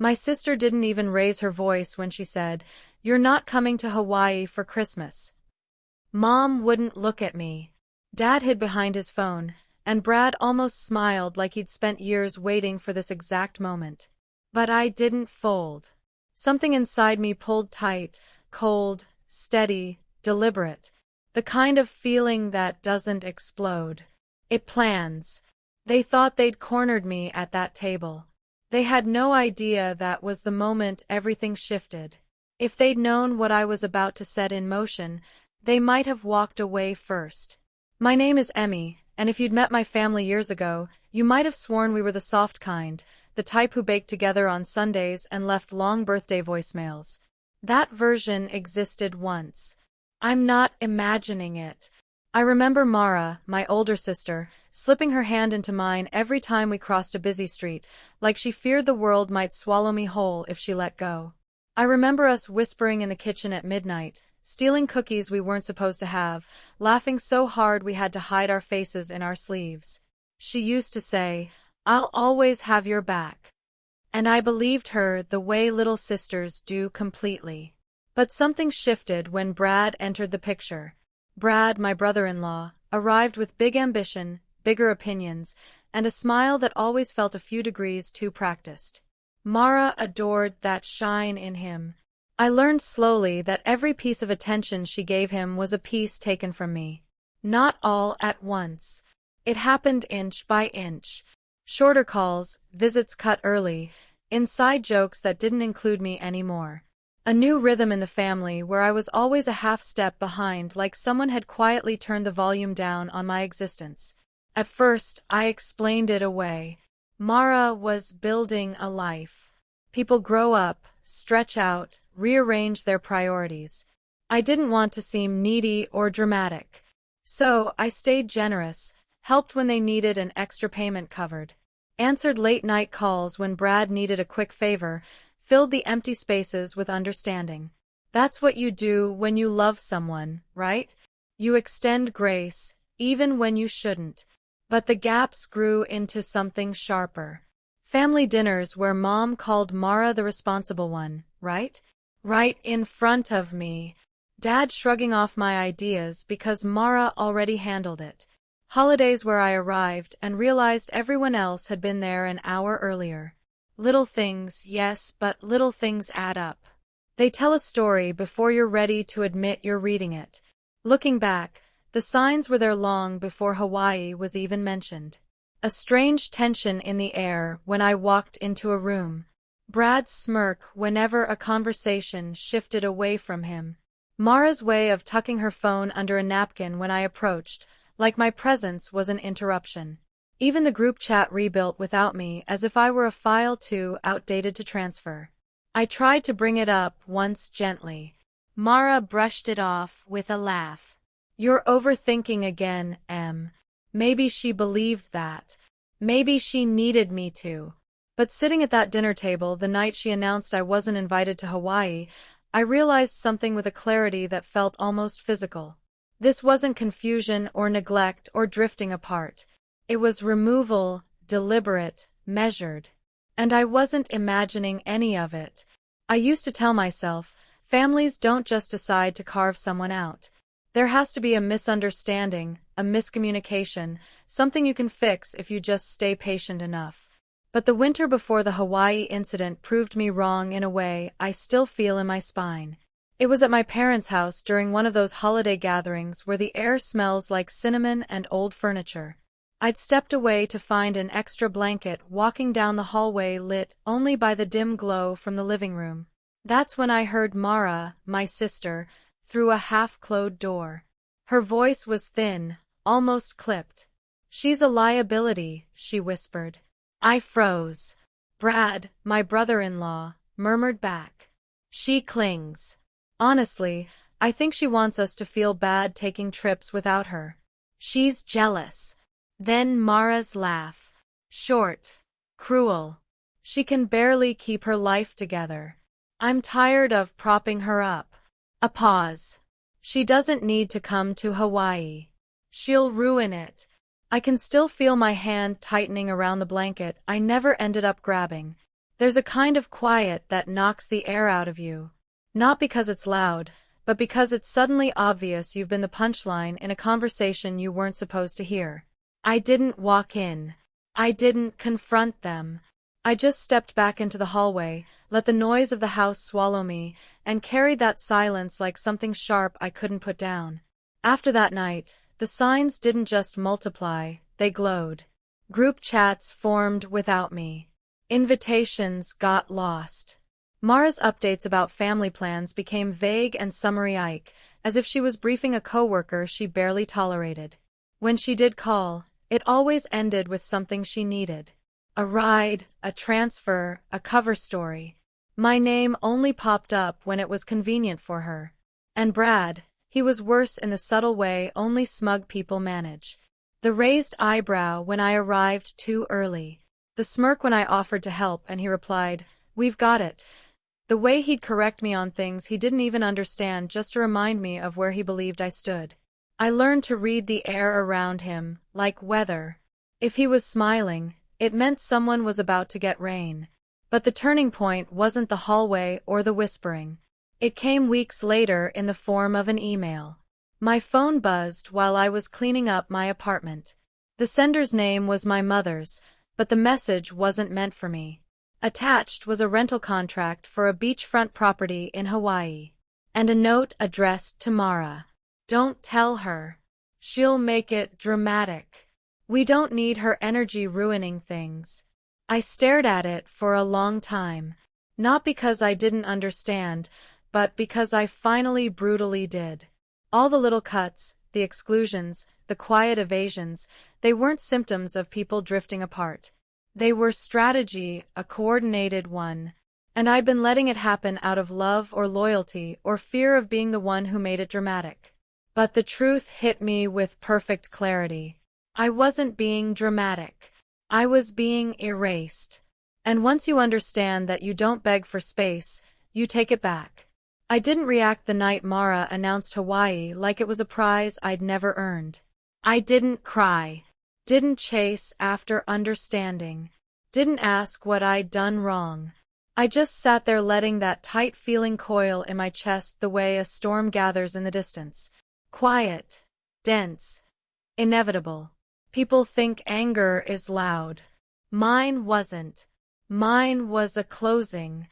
My sister didn't even raise her voice when she said, "You're not coming to Hawaii for Christmas." Mom wouldn't look at me. Dad hid behind his phone, and Brad almost smiled like he'd spent years waiting for this exact moment. But I didn't fold. Something inside me pulled tight, cold, steady, deliberate. The kind of feeling that doesn't explode. It plans. They thought they'd cornered me at that table. They had no idea that was the moment everything shifted. If they'd known what I was about to set in motion, they might have walked away first. My name is Emmy, and if you'd met my family years ago, you might have sworn we were the soft kind, the type who baked together on Sundays and left long birthday voicemails. That version existed once. I'm not imagining it. I remember Mara, my older sister, slipping her hand into mine every time we crossed a busy street, like she feared the world might swallow me whole if she let go. I remember us whispering in the kitchen at midnight, stealing cookies we weren't supposed to have, laughing so hard we had to hide our faces in our sleeves. She used to say, "I'll always have your back." And I believed her the way little sisters do completely. But something shifted when Brad entered the picture. Brad, my brother-in-law, arrived with big ambition, bigger opinions, and a smile that always felt a few degrees too practiced. Mara adored that shine in him. I learned slowly that every piece of attention she gave him was a piece taken from me. Not all at once. It happened inch by inch. Shorter calls, visits cut early, inside jokes that didn't include me anymore. A new rhythm in the family where I was always a half step behind, like someone had quietly turned the volume down on my existence. At first, I explained it away. Mara was building a life. People grow up, stretch out, rearrange their priorities. I didn't want to seem needy or dramatic. So I stayed generous, helped when they needed an extra payment covered, answered late-night calls when Brad needed a quick favor, filled the empty spaces with understanding. That's what you do when you love someone, right? You extend grace, even when you shouldn't. But the gaps grew into something sharper. Family dinners where Mom called Mara the responsible one, right? Right in front of me. Dad shrugging off my ideas because Mara already handled it. Holidays where I arrived and realized everyone else had been there an hour earlier. Little things, yes, but little things add up. They tell a story before you're ready to admit you're reading it. Looking back, the signs were there long before Hawaii was even mentioned. A strange tension in the air when I walked into a room. Brad's smirk whenever a conversation shifted away from him. Mara's way of tucking her phone under a napkin when I approached, like my presence was an interruption. Even the group chat rebuilt without me as if I were a file too outdated to transfer. I tried to bring it up once gently. Mara brushed it off with a laugh. "You're overthinking again, Em." Maybe she believed that. Maybe she needed me to. But sitting at that dinner table the night she announced I wasn't invited to Hawaii, I realized something with a clarity that felt almost physical. This wasn't confusion or neglect or drifting apart. It was removal, deliberate, measured. And I wasn't imagining any of it. I used to tell myself, families don't just decide to carve someone out. There has to be a misunderstanding, a miscommunication, something you can fix if you just stay patient enough. But the winter before the Hawaii incident proved me wrong in a way I still feel in my spine. It was at my parents' house during one of those holiday gatherings where the air smells like cinnamon and old furniture. I'd stepped away to find an extra blanket walking down the hallway lit only by the dim glow from the living room. That's when I heard Mara, my sister, through a half-closed door. Her voice was thin, almost clipped. "She's a liability," she whispered. I froze. Brad, my brother-in-law, murmured back. "She clings. Honestly, I think she wants us to feel bad taking trips without her. She's jealous." Then Mara's laugh. Short, cruel. "She can barely keep her life together. I'm tired of propping her up." A pause. "She doesn't need to come to Hawaii. She'll ruin it." I can still feel my hand tightening around the blanket I never ended up grabbing. There's a kind of quiet that knocks the air out of you. Not because it's loud, but because it's suddenly obvious you've been the punchline in a conversation you weren't supposed to hear. I didn't walk in. I didn't confront them. I just stepped back into the hallway, let the noise of the house swallow me, and carried that silence like something sharp I couldn't put down. After that night, the signs didn't just multiply, they glowed. Group chats formed without me. Invitations got lost. Mara's updates about family plans became vague and summary-like, as if she was briefing a coworker she barely tolerated. When she did call, it always ended with something she needed. A ride, a transfer, a cover story. My name only popped up when it was convenient for her. And Brad, he was worse in the subtle way only smug people manage. The raised eyebrow when I arrived too early. The smirk when I offered to help and he replied, "We've got it." The way he'd correct me on things he didn't even understand just to remind me of where he believed I stood. I learned to read the air around him, like weather. If he was smiling, it meant someone was about to get rain. But the turning point wasn't the hallway or the whispering. It came weeks later in the form of an email. My phone buzzed while I was cleaning up my apartment. The sender's name was my mother's, but the message wasn't meant for me. Attached was a rental contract for a beachfront property in Hawaii. And a note addressed to Mara. "Don't tell her. She'll make it dramatic. We don't need her energy ruining things." I stared at it for a long time, not because I didn't understand, but because I finally brutally did. All the little cuts, the exclusions, the quiet evasions, they weren't symptoms of people drifting apart. They were strategy, a coordinated one. And I'd been letting it happen out of love or loyalty or fear of being the one who made it dramatic. But the truth hit me with perfect clarity. I wasn't being dramatic. I was being erased. And once you understand that you don't beg for space, you take it back. I didn't react the night Mara announced Hawaii like it was a prize I'd never earned. I didn't cry. Didn't chase after understanding. Didn't ask what I'd done wrong. I just sat there letting that tight feeling coil in my chest the way a storm gathers in the distance. Quiet. Dense. Inevitable. People think anger is loud. Mine wasn't. Mine was a closing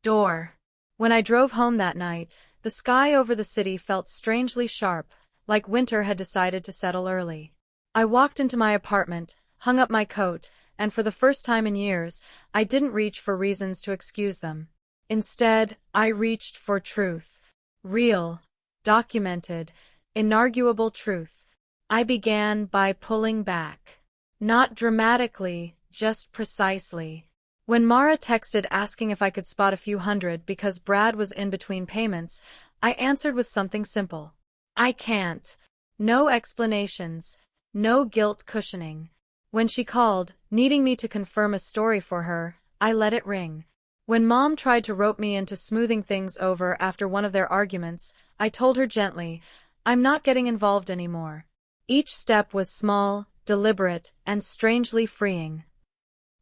door. When I drove home that night, the sky over the city felt strangely sharp, like winter had decided to settle early. I walked into my apartment, hung up my coat, and for the first time in years, I didn't reach for reasons to excuse them. Instead, I reached for truth. Real, documented, inarguable truth. I began by pulling back. Not dramatically, just precisely. When Mara texted asking if I could spot a few hundred because Brad was in between payments, I answered with something simple. I can't. No explanations. No guilt cushioning. When she called, needing me to confirm a story for her, I let it ring. When Mom tried to rope me into smoothing things over after one of their arguments, I told her gently, "I'm not getting involved anymore." Each step was small, deliberate, and strangely freeing.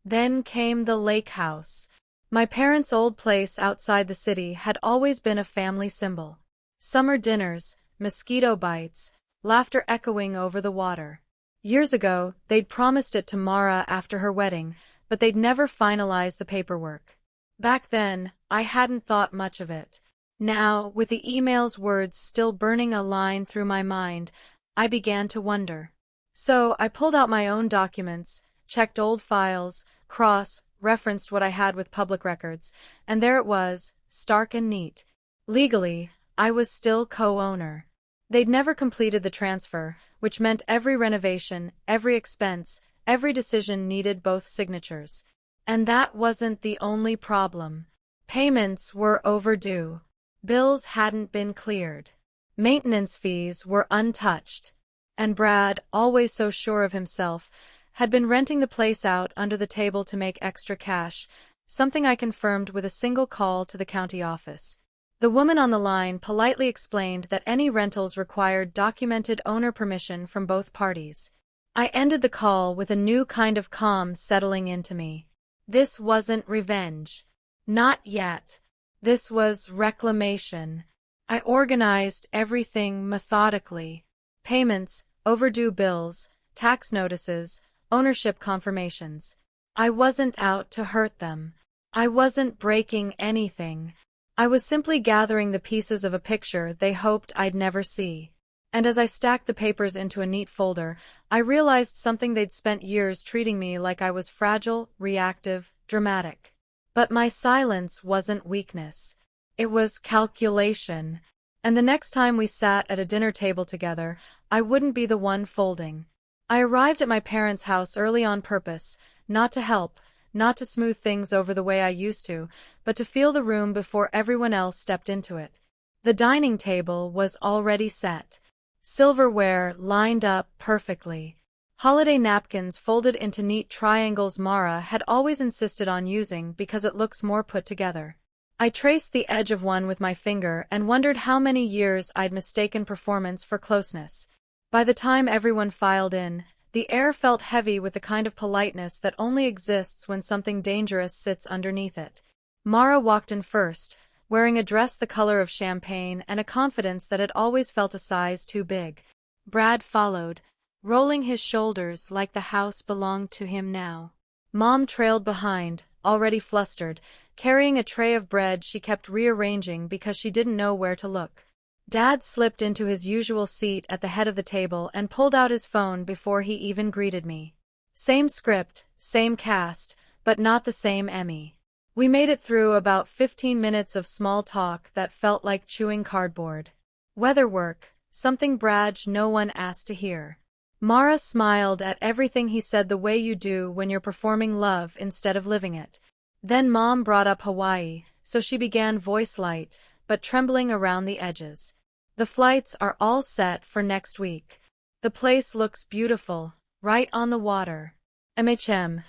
Then came the lake house. My parents' old place outside the city had always been a family symbol. Summer dinners, mosquito bites, laughter echoing over the water. Years ago, they'd promised it to Mara after her wedding, but they'd never finalized the paperwork. Back then, I hadn't thought much of it. Now, with the email's words still burning a line through my mind, I began to wonder. So I pulled out my own documents, checked old files, cross-referenced what I had with public records, and there it was, stark and neat. Legally, I was still co-owner. They'd never completed the transfer, which meant every renovation, every expense, every decision needed both signatures. And that wasn't the only problem. Payments were overdue. Bills hadn't been cleared. Maintenance fees were untouched. And Brad, always so sure of himself, had been renting the place out under the table to make extra cash, something I confirmed with a single call to the county office. The woman on the line politely explained that any rentals required documented owner permission from both parties. I ended the call with a new kind of calm settling into me. This wasn't revenge. Not yet. This was reclamation. I organized everything methodically. Payments, overdue bills, tax notices, ownership confirmations. I wasn't out to hurt them. I wasn't breaking anything. I was simply gathering the pieces of a picture they hoped I'd never see. And as I stacked the papers into a neat folder, I realized something. They'd spent years treating me like I was fragile, reactive, dramatic. But my silence wasn't weakness. It was calculation. And the next time we sat at a dinner table together, I wouldn't be the one folding. I arrived at my parents' house early on purpose, not to help, not to smooth things over the way I used to, but to feel the room before everyone else stepped into it. The dining table was already set. Silverware lined up perfectly. Holiday napkins folded into neat triangles Mara had always insisted on using because it looks more put together. I traced the edge of one with my finger and wondered how many years I'd mistaken performance for closeness. By the time everyone filed in, the air felt heavy with the kind of politeness that only exists when something dangerous sits underneath it. Mara walked in first, wearing a dress the color of champagne and a confidence that had always felt a size too big. Brad followed, rolling his shoulders like the house belonged to him now. Mom trailed behind, already flustered, carrying a tray of bread she kept rearranging because she didn't know where to look. Dad slipped into his usual seat at the head of the table and pulled out his phone before he even greeted me. Same script, same cast, but not the same Emmy. We made it through about 15 minutes of small talk that felt like chewing cardboard. Weather work, something Brad no one asked to hear. Mara smiled at everything he said, the way you do when you're performing love instead of living it. Then Mom brought up Hawaii, so she began, voice light, but trembling around the edges. The flights are all set for next week. The place looks beautiful, right on the water. MHM.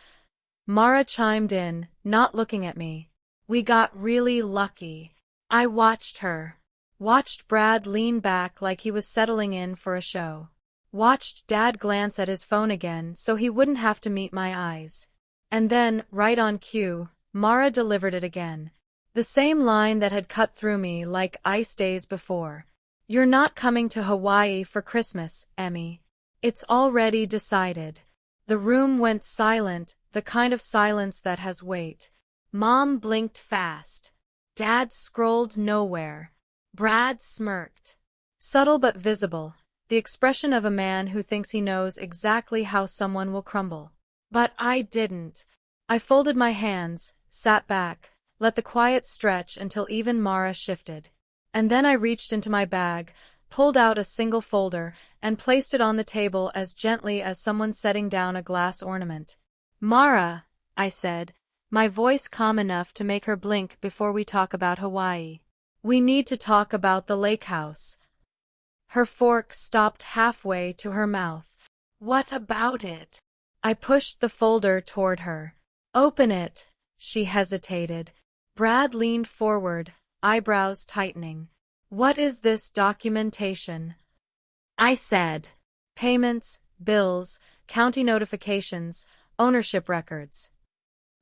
Mara chimed in, not looking at me. We got really lucky. I watched her. Watched Brad lean back like he was settling in for a show. Watched Dad glance at his phone again so he wouldn't have to meet my eyes. And then, right on cue, Mara delivered it again. The same line that had cut through me like ice days before. You're not coming to Hawaii for Christmas, Emmy. It's already decided. The room went silent, the kind of silence that has weight. Mom blinked fast. Dad scrolled nowhere. Brad smirked. Subtle but visible, the expression of a man who thinks he knows exactly how someone will crumble. But I didn't. I folded my hands, sat back, let the quiet stretch until even Mara shifted. And then I reached into my bag, pulled out a single folder, and placed it on the table as gently as someone setting down a glass ornament. Mara, I said, my voice calm enough to make her blink before we talk about Hawaii. We need to talk about the lake house. Her fork stopped halfway to her mouth. What about it? I pushed the folder toward her. Open it. She hesitated. Brad leaned forward, eyebrows tightening. What is this documentation? I said. Payments, bills, county notifications, ownership records.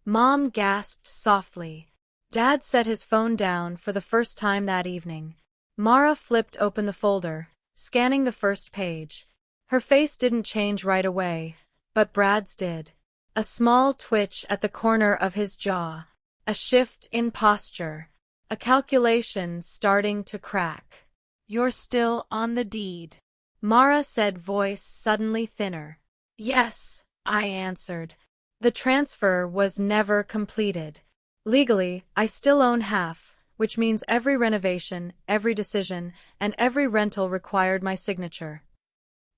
Mom gasped softly. Dad set his phone down for the first time that evening. Mara flipped open the folder, scanning the first page. Her face didn't change right away, but Brad's did. A small twitch at the corner of his jaw. A shift in posture. A calculation starting to crack. You're still on the deed, Mara said, voice suddenly thinner. Yes, I answered. The transfer was never completed. Legally, I still own half, which means every renovation, every decision, and every rental required my signature.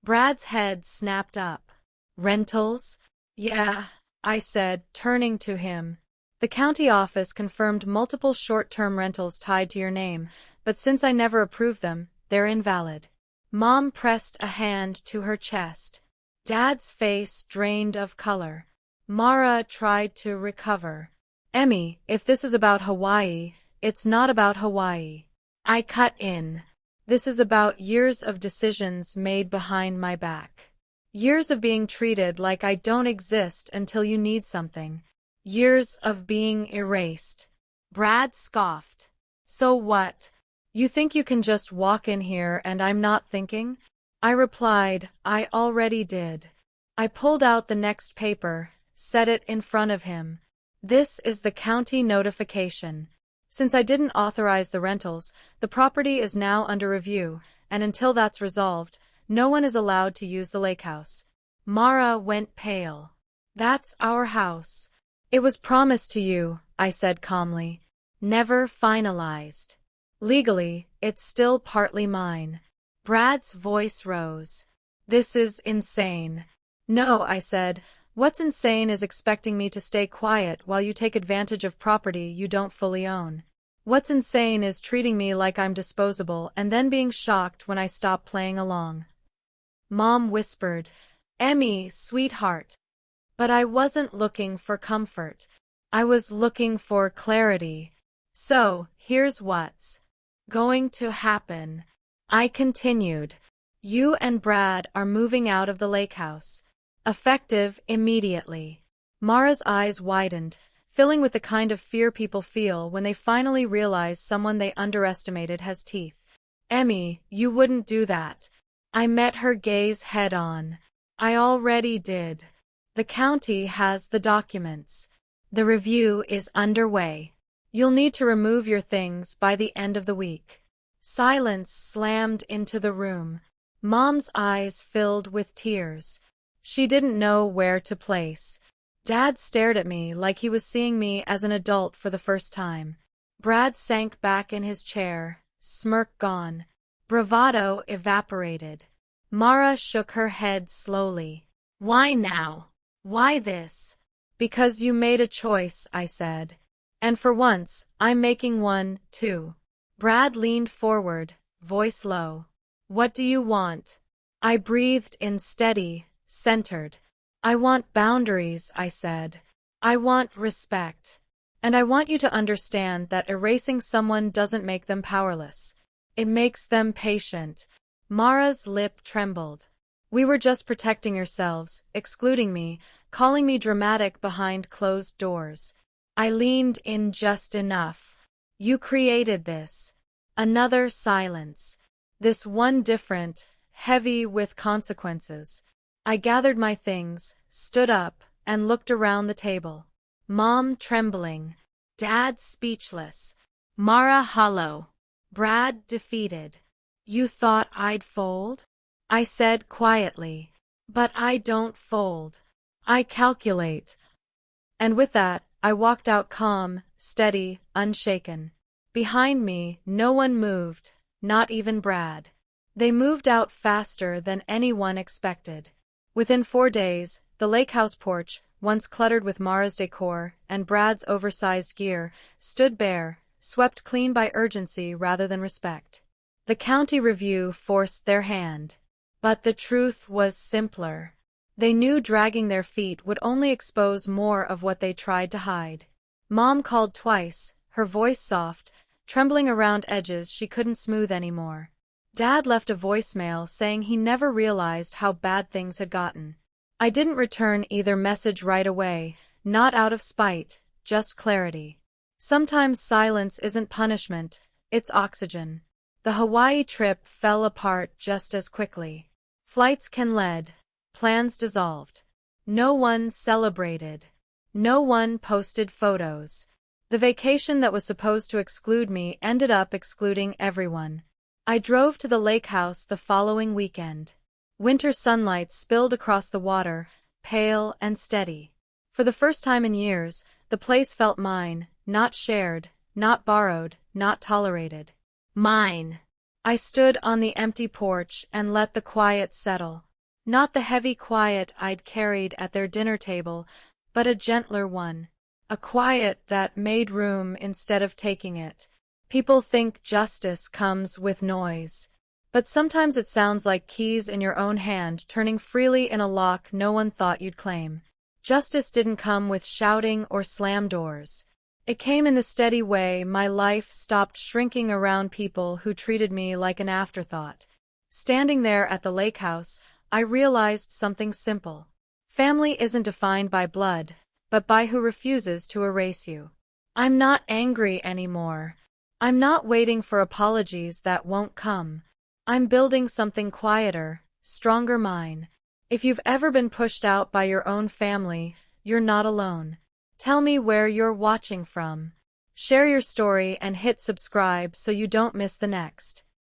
Brad's head snapped up. Rentals? Yeah, I said, turning to him. The county office confirmed multiple short-term rentals tied to your name, but since I never approved them, they're invalid. Mom pressed a hand to her chest. Dad's face drained of color. Mara tried to recover. Emmy, if this is about Hawaii, it's not about Hawaii. I cut in. This is about years of decisions made behind my back. Years of being treated like I don't exist until you need something. Years of being erased. Brad scoffed. So what? You think you can just walk in here and I'm not thinking? I replied, I already did. I pulled out the next paper, set it in front of him. This is the county notification. Since I didn't authorize the rentals, the property is now under review, and until that's resolved, no one is allowed to use the lake house. Mara went pale. That's our house. It was promised to you, I said calmly. Never finalized. Legally, it's still partly mine. Brad's voice rose. This is insane. No, I said. What's insane is expecting me to stay quiet while you take advantage of property you don't fully own. What's insane is treating me like I'm disposable and then being shocked when I stop playing along. Mom whispered, Emmy, sweetheart. But I wasn't looking for comfort. I was looking for clarity. So, here's what's going to happen. I continued. You and Brad are moving out of the lake house. Effective immediately. Mara's eyes widened, filling with the kind of fear people feel when they finally realize someone they underestimated has teeth. Emmy, you wouldn't do that. I met her gaze head on. I already did. The county has the documents. The review is underway. You'll need to remove your things by the end of the week. Silence slammed into the room. Mom's eyes filled with tears. She didn't know where to place. Dad stared at me like he was seeing me as an adult for the first time. Brad sank back in his chair, smirk gone. Bravado evaporated. Mara shook her head slowly. Why now? Why this? Because you made a choice, I said. And for once, I'm making one, too. Brad leaned forward, voice low. What do you want? I breathed in steady, centered. I want boundaries, I said. I want respect. And I want you to understand that erasing someone doesn't make them powerless. It makes them patient. Mara's lip trembled. We were just protecting yourselves, excluding me, calling me dramatic behind closed doors. I leaned in just enough. You created this. Another silence. This one different, heavy with consequences. I gathered my things, stood up, and looked around the table. Mom trembling. Dad speechless. Mara hollow. Brad defeated. You thought I'd fold? I said quietly. But I don't fold. I calculate. And with that, I walked out calm, steady, unshaken. Behind me, no one moved, not even Brad. They moved out faster than anyone expected. Within 4 days, the lake house porch, once cluttered with Mara's decor and Brad's oversized gear, stood bare, swept clean by urgency rather than respect. The county review forced their hand. But the truth was simpler. They knew dragging their feet would only expose more of what they tried to hide. Mom called twice, her voice soft, trembling around edges she couldn't smooth anymore. Dad left a voicemail saying he never realized how bad things had gotten. I didn't return either message right away, not out of spite, just clarity. Sometimes silence isn't punishment, it's oxygen. The Hawaii trip fell apart just as quickly. Flights canceled, plans dissolved. No one celebrated. No one posted photos. The vacation that was supposed to exclude me ended up excluding everyone. I drove to the lake house the following weekend. Winter sunlight spilled across the water, pale and steady. For the first time in years, the place felt mine, not shared, not borrowed, not tolerated. Mine. I stood on the empty porch and let the quiet settle. Not the heavy quiet I'd carried at their dinner table, but a gentler one. A quiet that made room instead of taking it. People think justice comes with noise. But sometimes it sounds like keys in your own hand turning freely in a lock no one thought you'd claim. Justice didn't come with shouting or slam doors. It came in the steady way my life stopped shrinking around people who treated me like an afterthought. Standing there at the lake house, I realized something simple. Family isn't defined by blood, but by who refuses to erase you. I'm not angry anymore. I'm not waiting for apologies that won't come. I'm building something quieter, stronger mine. If you've ever been pushed out by your own family, you're not alone. Tell me where you're watching from. Share your story and hit subscribe so you don't miss the next.